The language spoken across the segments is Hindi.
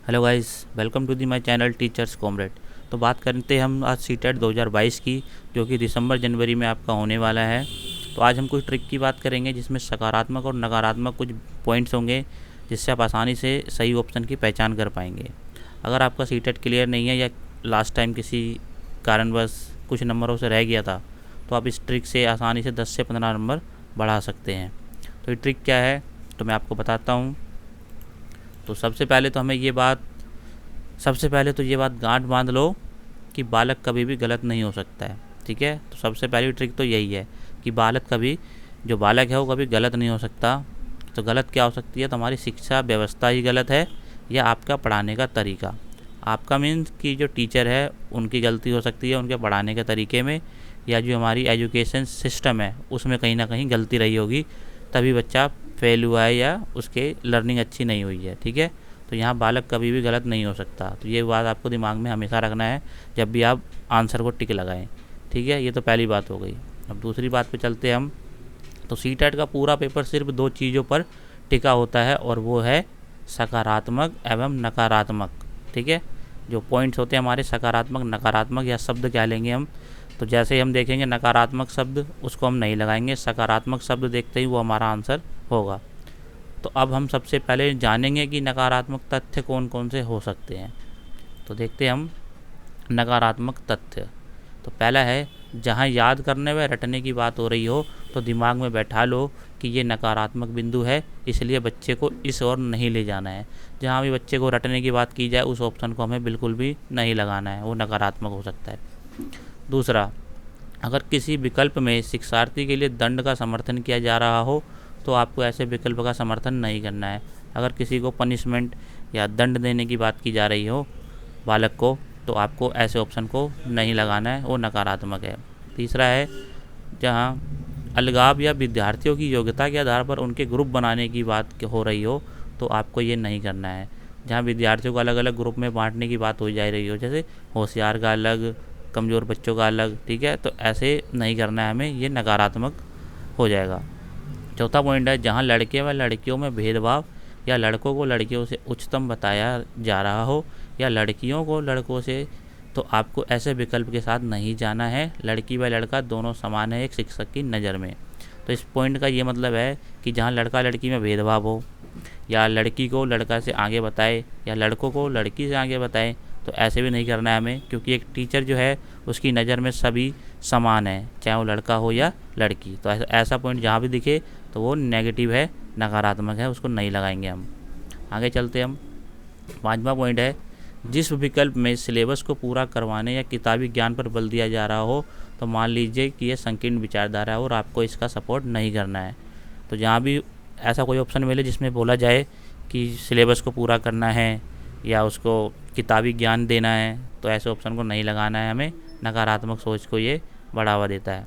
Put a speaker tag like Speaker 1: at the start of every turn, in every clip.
Speaker 1: Hello guys, welcome to the my channel teachers comrade. तो बात करते हैं हम आज सीटेट 2022 की, जो कि दिसंबर जनवरी में आपका होने वाला है। तो आज हम कुछ ट्रिक की बात करेंगे जिसमें सकारात्मक और नकारात्मक कुछ पॉइंट्स होंगे, जिससे आप आसानी से सही ऑप्शन की पहचान कर पाएंगे। अगर आपका सीटेट क्लियर नहीं है या लास्ट टाइम किसी कारणवश कुछ नंबरों से रह गया था, तो आप इस ट्रिक से आसानी से 10 से 15 नंबर बढ़ा सकते हैं। तो ये ट्रिक क्या है, तो मैं आपको बताता हूँ। तो सबसे पहले तो ये बात गांठ बांध लो कि बालक कभी भी गलत नहीं हो सकता है। ठीक है, तो सबसे पहली ट्रिक तो यही है कि जो बालक है वो कभी गलत नहीं हो सकता। तो गलत क्या हो सकती है, तो हमारी शिक्षा व्यवस्था ही गलत है, या आपका पढ़ाने का तरीका। आपका मीन्स कि जो टीचर है उनकी गलती हो सकती है उनके पढ़ाने के तरीके में, या जो हमारी एजुकेशन सिस्टम है उसमें कहीं ना कहीं गलती रही होगी, तभी बच्चा फेल हुआ है या उसके लर्निंग अच्छी नहीं हुई है। ठीक है, तो यहाँ बालक कभी भी गलत नहीं हो सकता। तो ये बात आपको दिमाग में हमेशा रखना है जब भी आप आंसर को टिक लगाएं। ठीक है, ये तो पहली बात हो गई। अब दूसरी बात पे चलते हैं हम। तो सीटेट का पूरा पेपर सिर्फ दो चीज़ों पर टिका होता है, और वो है सकारात्मक एवं नकारात्मक। ठीक है, जो पॉइंट्स होते हैं हमारे सकारात्मक नकारात्मक, या शब्द क्या लेंगे हम, तो जैसे ही हम देखेंगे नकारात्मक शब्द उसको हम नहीं लगाएंगे, सकारात्मक शब्द देखते ही वो हमारा आंसर होगा। तो अब हम सबसे पहले जानेंगे कि नकारात्मक तथ्य कौन कौन से हो सकते हैं। तो देखते हैं हम नकारात्मक तथ्य। तो पहला है, जहाँ याद करने व रटने की बात हो रही हो तो दिमाग में बैठा लो कि ये नकारात्मक बिंदु है, इसलिए बच्चे को इस ओर नहीं ले जाना है। जहाँ भी बच्चे को रटने की बात की जाए उस ऑप्शन को हमें बिल्कुल भी नहीं लगाना है, वो नकारात्मक हो सकता है। दूसरा, अगर किसी विकल्प में शिक्षार्थी के लिए दंड का समर्थन किया जा रहा हो तो आपको ऐसे विकल्प का समर्थन नहीं करना है। अगर किसी को पनिशमेंट या दंड देने की बात की जा रही हो बालक को, तो आपको ऐसे ऑप्शन को नहीं लगाना है, वो नकारात्मक है। तीसरा है, जहाँ अलगाव या विद्यार्थियों की योग्यता के आधार पर उनके ग्रुप बनाने की बात हो रही हो तो आपको ये नहीं करना है। जहाँ विद्यार्थियों को अलग अलग ग्रुप में बांटने की बात हो जा रही हो, जैसे होशियार का अलग, कमज़ोर बच्चों का अलग, ठीक है, तो ऐसे नहीं करना है हमें, ये नकारात्मक हो जाएगा। चौथा पॉइंट है, जहाँ लड़के व लड़कियों में भेदभाव या लड़कों को लड़कियों से उच्चतम बताया जा रहा हो या लड़कियों को लड़कों से, तो आपको ऐसे विकल्प के साथ नहीं जाना है। लड़की व लड़का दोनों समान है एक शिक्षक की नज़र में। तो इस पॉइंट का ये मतलब है कि जहाँ लड़का लड़की में भेदभाव हो, या लड़की को लड़का से आगे बताए या लड़कों को लड़की से आगे बताए, तो ऐसे भी नहीं करना है हमें, क्योंकि एक टीचर जो है उसकी नज़र में सभी समान है, चाहे वो लड़का हो या लड़की। तो ऐसा पॉइंट जहाँ भी दिखे तो वो नेगेटिव है, नकारात्मक है, उसको नहीं लगाएंगे हम। आगे चलते हम। पांचवा पॉइंट है, जिस विकल्प में सिलेबस को पूरा करवाने या किताबी ज्ञान पर बल दिया जा रहा हो, तो मान लीजिए कि यह संकीर्ण विचारधारा है और आपको इसका सपोर्ट नहीं करना है। तो जहाँ भी ऐसा कोई ऑप्शन मिले जिसमें बोला जाए कि सिलेबस को पूरा करना है या उसको किताबी ज्ञान देना है, तो ऐसे ऑप्शन को नहीं लगाना है हमें, नकारात्मक सोच को ये बढ़ावा देता है।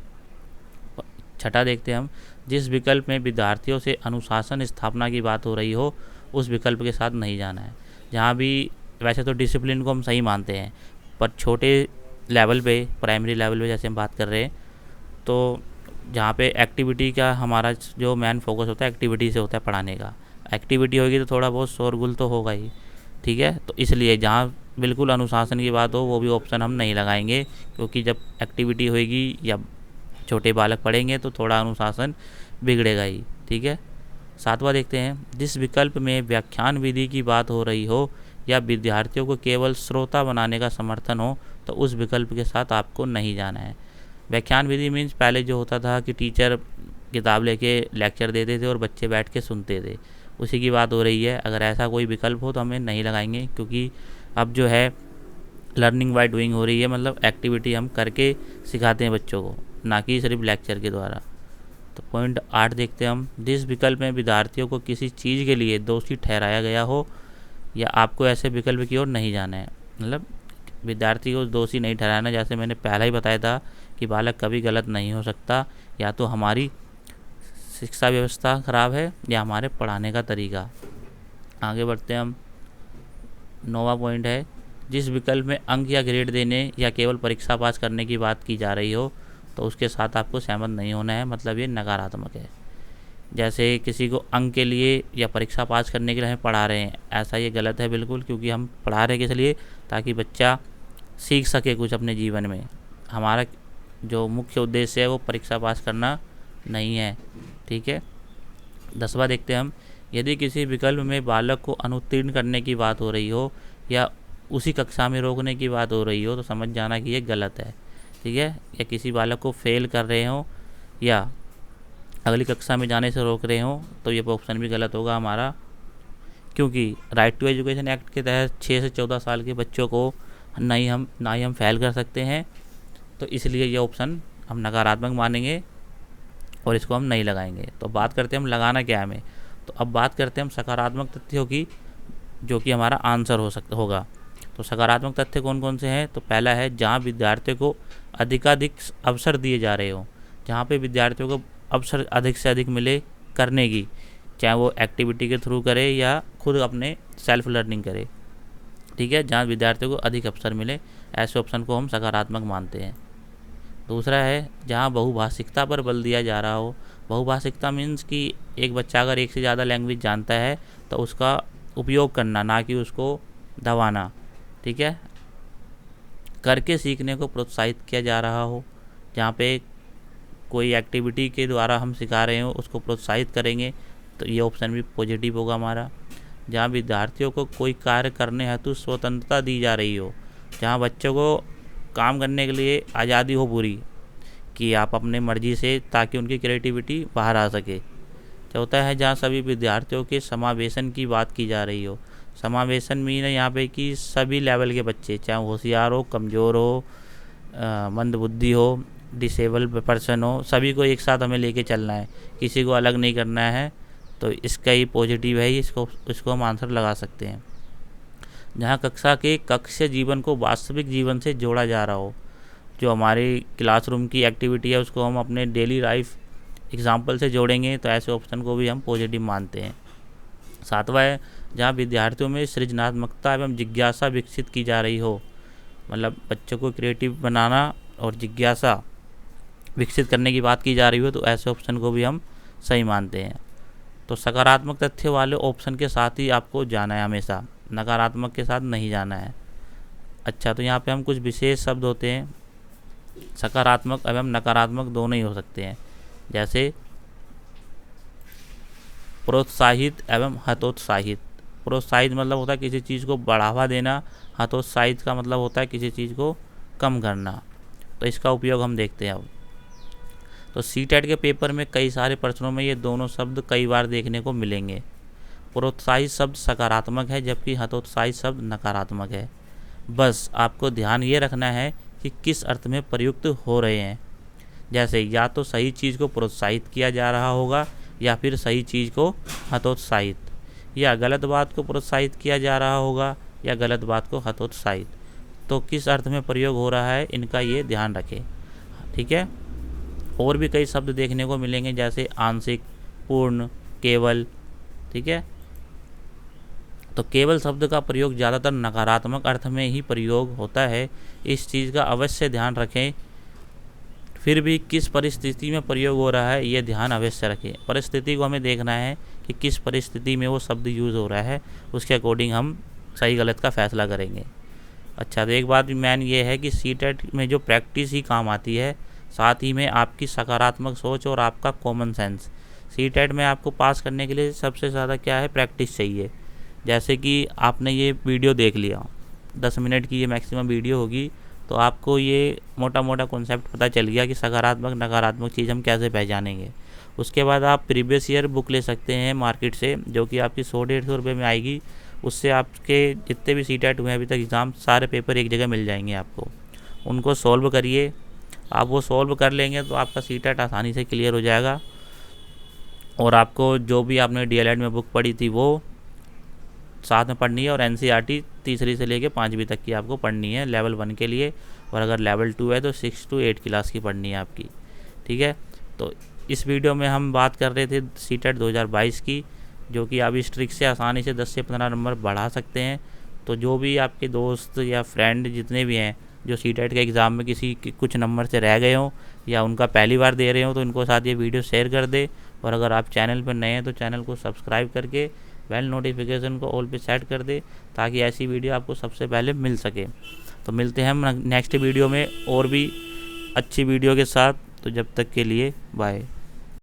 Speaker 1: छठा देखते हैं हम, जिस विकल्प में विद्यार्थियों से अनुशासन स्थापना की बात हो रही हो उस विकल्प के साथ नहीं जाना है। जहाँ भी, वैसे तो डिसिप्लिन को हम सही मानते हैं, पर छोटे लेवल पे, प्राइमरी लेवल पे जैसे हम बात कर रहे हैं, तो जहाँ पे एक्टिविटी का हमारा जो मेन फोकस होता है एक्टिविटी से होता है पढ़ाने का। एक्टिविटी होगी तो थोड़ा बहुत शोरगुल तो होगा ही। ठीक है, तो इसलिए जहाँ बिल्कुल अनुशासन की बात हो वो भी ऑप्शन हम नहीं लगाएंगे, क्योंकि जब एक्टिविटी होएगी या छोटे बालक पढ़ेंगे तो थोड़ा अनुशासन बिगड़ेगा ही। ठीक है। सातवां देखते हैं, जिस विकल्प में व्याख्यान विधि की बात हो रही हो या विद्यार्थियों को केवल श्रोता बनाने का समर्थन हो, तो उस विकल्प के साथ आपको नहीं जाना है। व्याख्यान विधि मीन्स पहले जो होता था कि टीचर किताब लेके लेक्चर देते थे और बच्चे बैठ के सुनते थे, उसी की बात हो रही है। अगर ऐसा कोई विकल्प हो तो हमें नहीं लगाएंगे, क्योंकि अब जो है लर्निंग बाय डूइंग हो रही है, मतलब एक्टिविटी हम करके सिखाते हैं बच्चों को, ना कि सिर्फ लेक्चर के द्वारा। तो पॉइंट 8 देखते हैं हम, जिस विकल्प में विद्यार्थियों को किसी चीज़ के लिए दोषी ठहराया गया हो, या आपको ऐसे विकल्प की ओर नहीं जाना है। मतलब विद्यार्थी को दोषी नहीं ठहराना, जैसे मैंने पहला ही बताया था कि बालक कभी गलत नहीं हो सकता, या तो हमारी शिक्षा व्यवस्था ख़राब है या हमारे पढ़ाने का तरीका। आगे बढ़ते हैं हम। 9वां पॉइंट है, जिस विकल्प में अंक या ग्रेड देने या केवल परीक्षा पास करने की बात की जा रही हो तो उसके साथ आपको सहमत नहीं होना है, मतलब ये नकारात्मक है। जैसे किसी को अंक के लिए या परीक्षा पास करने के लिए हमें पढ़ा रहे हैं, ऐसा ये गलत है बिल्कुल, क्योंकि हम पढ़ा रहे हैं किस लिए, ताकि बच्चा सीख सके कुछ अपने जीवन में। हमारा जो मुख्य उद्देश्य है वो परीक्षा पास करना नहीं है। ठीक है, 10वां देखते हैं हम। यदि किसी विकल्प में बालक को अनुत्तीर्ण करने की बात हो रही हो या उसी कक्षा में रोकने की बात हो रही हो तो समझ जाना कि ये गलत है। ठीक है, या किसी बालक को फेल कर रहे हो या अगली कक्षा में जाने से रोक रहे हो तो ये ऑप्शन भी गलत होगा हमारा, क्योंकि राइट टू एजुकेशन एक्ट के तहत 6 से 14 साल के बच्चों को ना ही हम फेल कर सकते हैं। तो इसलिए ये ऑप्शन हम नकारात्मक मानेंगे और इसको हम नहीं लगाएंगे। तो बात करते हैं हम लगाना क्या है हमें। तो अब बात करते हैं हम सकारात्मक तथ्यों की, जो कि हमारा आंसर होगा। तो सकारात्मक तथ्य कौन कौन से हैं। तो पहला है जहाँ विद्यार्थियों को अधिकाधिक अवसर दिए जा रहे हो, जहाँ पे विद्यार्थियों को अवसर अधिक से अधिक मिले करने की, चाहे वो एक्टिविटी के थ्रू करे या खुद अपने सेल्फ लर्निंग करे। ठीक है, जहाँ विद्यार्थियों को अधिक अवसर मिले, ऐसे ऑप्शन को हम सकारात्मक मानते हैं। दूसरा है जहाँ बहुभाषिकता पर बल दिया जा रहा हो। बहुभाषिकता मीन्स कि एक बच्चा अगर एक से ज़्यादा लैंग्वेज जानता है तो उसका उपयोग करना, ना कि उसको दबाना। ठीक है, करके सीखने को प्रोत्साहित किया जा रहा हो, जहाँ पे कोई एक्टिविटी के द्वारा हम सिखा रहे हो उसको प्रोत्साहित करेंगे तो ये ऑप्शन भी पॉजिटिव होगा हमारा। जहाँ विद्यार्थियों को कोई कार्य करने हेतु स्वतंत्रता दी जा रही हो, जहाँ बच्चों को काम करने के लिए आज़ादी हो पूरी, कि आप अपने मर्जी से, ताकि उनकी क्रिएटिविटी बाहर आ सके। चौथा है जहाँ सभी विद्यार्थियों के समावेशन की बात की जा रही हो। समावेशन मीन है यहाँ पे कि सभी लेवल के बच्चे, चाहे होशियार हो, कमज़ोर हो, मंदबुद्धि हो, डिसेबल पर्सन हो, सभी को एक साथ हमें लेके चलना है, किसी को अलग नहीं करना है। तो इसका ही पॉजिटिव है, इसको हम आंसर लगा सकते हैं। जहाँ कक्षा के कक्ष्य जीवन को वास्तविक जीवन से जोड़ा जा रहा हो, जो हमारी क्लासरूम की एक्टिविटी है उसको हम अपने डेली लाइफ एग्जाम्पल से जोड़ेंगे, तो ऐसे ऑप्शन को भी हम पॉजिटिव मानते हैं। 7वां है जहाँ विद्यार्थियों में सृजनात्मकता एवं जिज्ञासा विकसित की जा रही हो, मतलब बच्चों को क्रिएटिव बनाना और जिज्ञासा विकसित करने की बात की जा रही हो, तो ऐसे ऑप्शन को भी हम सही मानते हैं। तो सकारात्मक तथ्य वाले ऑप्शन के साथ ही आपको जाना है, हमेशा नकारात्मक के साथ नहीं जाना है। अच्छा, तो यहाँ पे हम कुछ विशेष शब्द होते हैं, सकारात्मक एवं नकारात्मक दोनों ही हो सकते हैं, जैसे प्रोत्साहित एवं हतोत्साहित। प्रोत्साहित मतलब होता है किसी चीज़ को बढ़ावा देना, हतोत्साहित का मतलब होता है किसी चीज़ को कम करना। तो इसका उपयोग हम देखते हैं अब। तो सीटेट के पेपर में कई सारे प्रश्नों में ये दोनों शब्द कई बार देखने को मिलेंगे। प्रोत्साहित शब्द सकारात्मक है जबकि हतोत्साहित शब्द नकारात्मक है। बस आपको ध्यान ये रखना है कि किस अर्थ में प्रयुक्त हो रहे हैं। जैसे या तो सही चीज़ को प्रोत्साहित किया जा रहा होगा या फिर सही चीज़ को हतोत्साहित, या गलत बात को प्रोत्साहित किया जा रहा होगा या गलत बात को हतोत्साहित। तो किस अर्थ में प्रयोग हो रहा है इनका ये ध्यान रखें। ठीक है, और भी कई शब्द देखने को मिलेंगे जैसे आंशिक, पूर्ण, केवल। ठीक है, तो केवल शब्द का प्रयोग ज़्यादातर नकारात्मक अर्थ में ही प्रयोग होता है, इस चीज़ का अवश्य ध्यान रखें। फिर भी किस परिस्थिति में प्रयोग हो रहा है ये ध्यान अवश्य रखें। परिस्थिति को हमें देखना है कि किस परिस्थिति में वो शब्द यूज़ हो रहा है, उसके अकॉर्डिंग हम सही गलत का फैसला करेंगे। अच्छा, तो एक बात मैन ये है कि सीटेट में जो प्रैक्टिस ही काम आती है, साथ ही में आपकी सकारात्मक सोच और आपका कॉमन सेंस। सीटेट में आपको पास करने के लिए सबसे ज़्यादा क्या है, प्रैक्टिस चाहिए। जैसे कि आपने ये वीडियो देख लिया, 10 मिनट की ये मैक्सिमम वीडियो होगी, तो आपको ये मोटा मोटा कॉन्सेप्ट पता चल गया कि सकारात्मक नकारात्मक चीज़ हम कैसे पहचानेंगे। उसके बाद आप प्रीवियस ईयर बुक ले सकते हैं मार्केट से, जो कि आपकी 100-150 रुपये में आएगी। उससे आपके जितने भी सीटेट हुए हैं अभी तक एग्ज़ाम, सारे पेपर एक जगह मिल जाएंगे आपको। उनको सॉल्व करिए, आप वो सॉल्व कर लेंगे तो आपका सीटेट आसानी से क्लियर हो जाएगा। और आपको जो भी आपने डीएलएड में बुक पढ़ी थी वो साथ में पढ़नी है, और एनसीईआरटी 3री से लेके 5वीं तक की आपको पढ़नी है लेवल 1 के लिए, और अगर लेवल 2 है तो 6 to 8 क्लास की पढ़नी है आपकी। ठीक है, तो इस वीडियो में हम बात कर रहे थे सीटेट 2022 की, जो कि आप इस ट्रिक से आसानी से 10 से 15 नंबर बढ़ा सकते हैं। तो जो भी आपके दोस्त या फ्रेंड जितने भी हैं जो सीटेट के एग्ज़ाम में किसी कुछ नंबर से रह गए हों या उनका पहली बार दे रहे हो, तो इनको साथ ये वीडियो शेयर कर दे और अगर आप चैनल पर नए हैं तो चैनल को सब्सक्राइब करके बेल नोटिफिकेशन को ऑल पे सेट कर दे, ताकि ऐसी वीडियो आपको सबसे पहले मिल सके। तो मिलते हैं हम नेक्स्ट वीडियो में और भी अच्छी वीडियो के साथ। तो जब तक के लिए बाय।